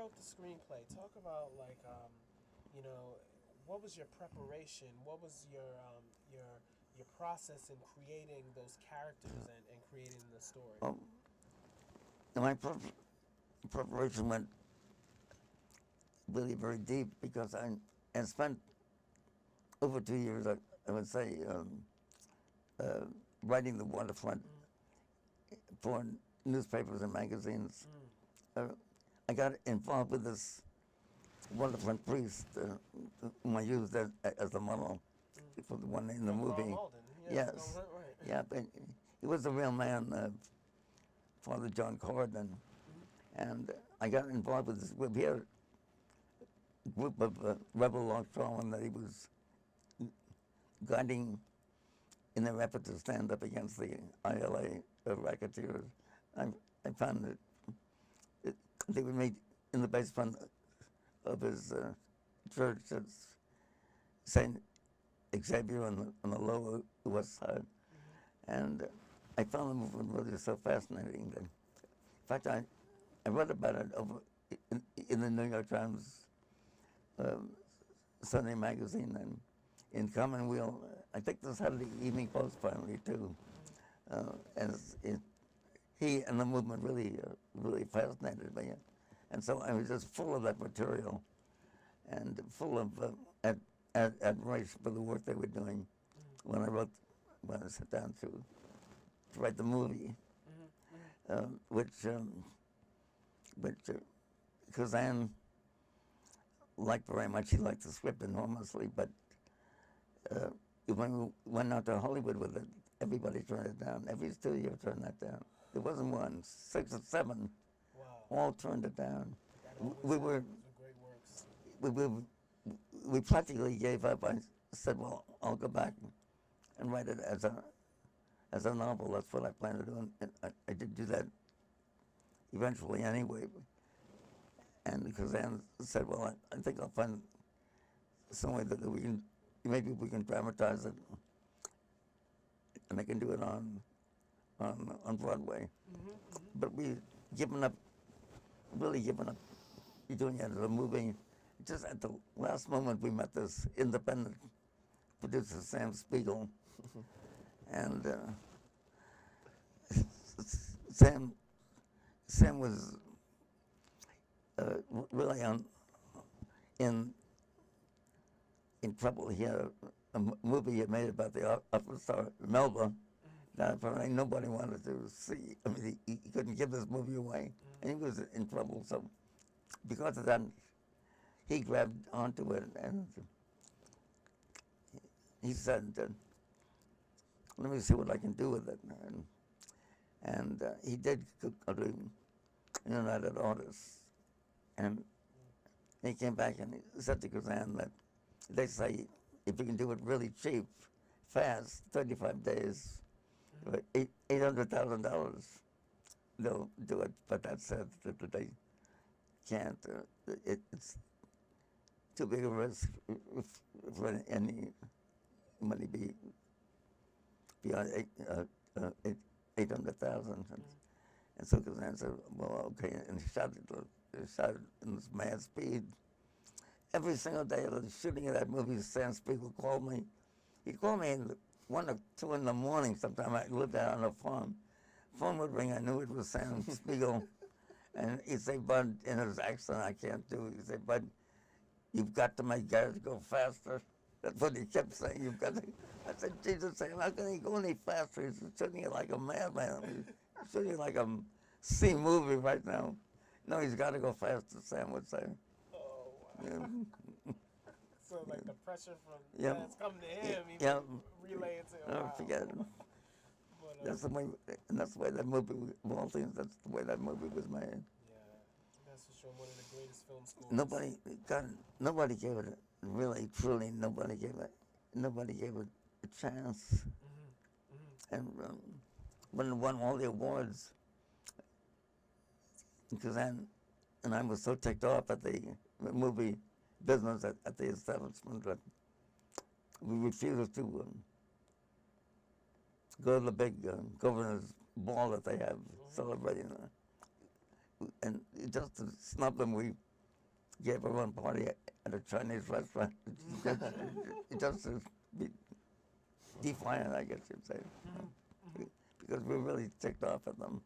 wrote the screenplay. Talk about you know, what was your preparation? What was your process in creating those characters and creating the story? Well, my preparation went really very deep because I spent over 2 years, I would say, uh, writing the waterfront for newspapers and magazines. Uh, I got involved with this waterfront priest whom I used as the model for the one in the From Carl movie. Malden. Yes. Yes, Right. yeah, but he was a real man, Father John Corridan, and I got involved with this. We had a group of rebel longshoremen that he was guiding in their effort to stand up against the ILA racketeers. I, I found that they would meet in the basement of his church at St. Xavier on the Lower West Side. And I found the movement really so fascinating that, in fact, I read about it over in the New York Times Sunday magazine and in Commonweal. I think this had the Evening Post finally too. And he and the movement really fascinated me. And so I was just full of that material and full of admiration for the work they were doing when I sat down to write the movie, which Kazan liked very much. He liked the script enormously, but when we went out to Hollywood with it, everybody turned it down. Every studio turned that down. There wasn't one. 6 or 7 all turned it down. We were Great works. we practically gave up. I said, well, I'll go back and write it as a novel. That's what I plan to do, and I did do that eventually anyway. And because Anne said, well, I think I'll find some way that maybe we can dramatize it, and I can do it on Broadway. But we really given up doing it as a movie. Just at the last moment, we met this independent producer, Sam Spiegel, and Sam was really in trouble. He had a movie he had made about the opera star Melba that apparently nobody wanted to see. I mean, he couldn't give this movie away, and he was in trouble. So because of that, he grabbed onto it, and he said, let me see what I can do with it. And he did go to United Artists, and he came back and he said to Kazan that they say if you can do it really cheap, fast, 35 days, for $800,000, they'll do it. But that said, that they can't. It's too big a risk for any money beyond 800,000. And so Kazan said, well, okay, and he shot it in this mad speed. Every single day of the shooting of that movie, Sam Spiegel called me. He'd call me in 1 or 2 in the morning. Sometimes I lived out on a farm. Phone would ring, I knew it was Sam Spiegel. And he'd say, Bud, in his accent I can't do. He'd say, Bud, you've got to make guys go faster. That's what he kept saying. You've got to. I said, Jesus, how can he go any faster? He's shooting it like a madman. He's shooting it like a C movie right now. No, he's got to go faster, Sam would say. Oh, wow. Yeah. So, like, the pressure from Yep. that's coming to him, he Yep. relay it to him. Never forget it. But, That's the way, and that's the way that movie, of all things, that's the way that movie was made. yeah, that's for sure one of the greatest film scores. Nobody gave it, really, truly, nobody gave it a chance. And when it won all the awards, because and I was so ticked off at the movie business at the establishment that we refused to go to the big governor's ball that they have celebrating. And just to snub them, we gave her one party at a Chinese restaurant. Just to be defiant, I guess you'd say. Because we really ticked off at them.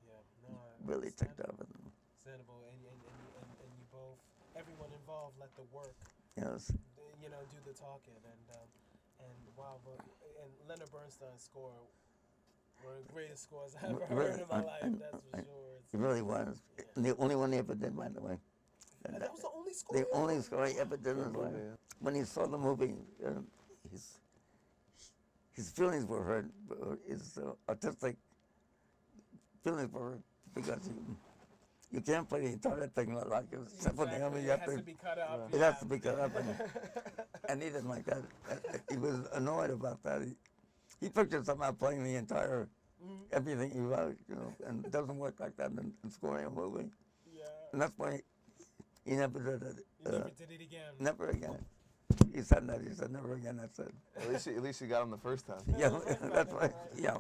Yeah, no, Really ticked off at them. understandable. And you both, everyone involved, let the work, Yes. you know, do the talking. And wow, and Leonard Bernstein's score, one of the greatest scores I ever heard in my life. That's for sure. It really was. Yeah. And the only one he ever did, by the way. And that was the only score. The only score he ever did in his life. When he saw the movie, his feelings were hurt. His artistic feelings were hurt because you can't play the entire thing like a symphony. I mean, It has to be cut up. It has to be cut up, and he didn't like that. He was annoyed about that. He pictured somehow playing the entire everything he wrote, you know, and it doesn't work like that in scoring a movie. Yeah. And that's why he never did it. You never did it again. Never again. He said that. He said never again. That's it. At least you got him the first time. Yeah, that's right. Yeah.